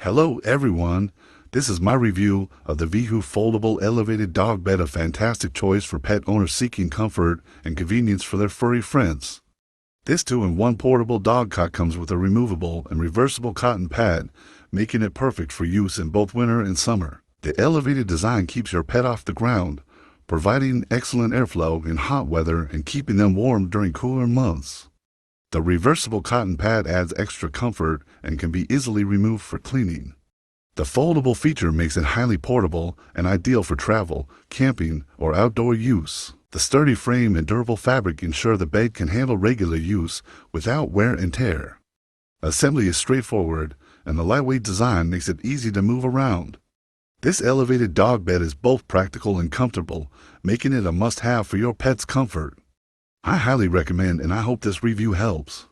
Hello everyone, this is my review of the Veehoo Foldable Elevated Dog Bed, a fantastic choice for pet owners seeking comfort and convenience for their furry friends. This 2-in-1 portable dog cot comes with a removable and reversible cotton pad, making it perfect for use in both winter and summer. The elevated design keeps your pet off the ground, providing excellent airflow in hot weather and keeping them warm during cooler months. The reversible cotton pad adds extra comfort and can be easily removed for cleaning. The foldable feature makes it highly portable and ideal for travel, camping, or outdoor use. The sturdy frame and durable fabric ensure the bed can handle regular use without wear and tear. Assembly is straightforward, and the lightweight design makes it easy to move around. This elevated dog bed is both practical and comfortable, making it a must-have for your pet's comfort. I highly recommend, and I hope this review helps.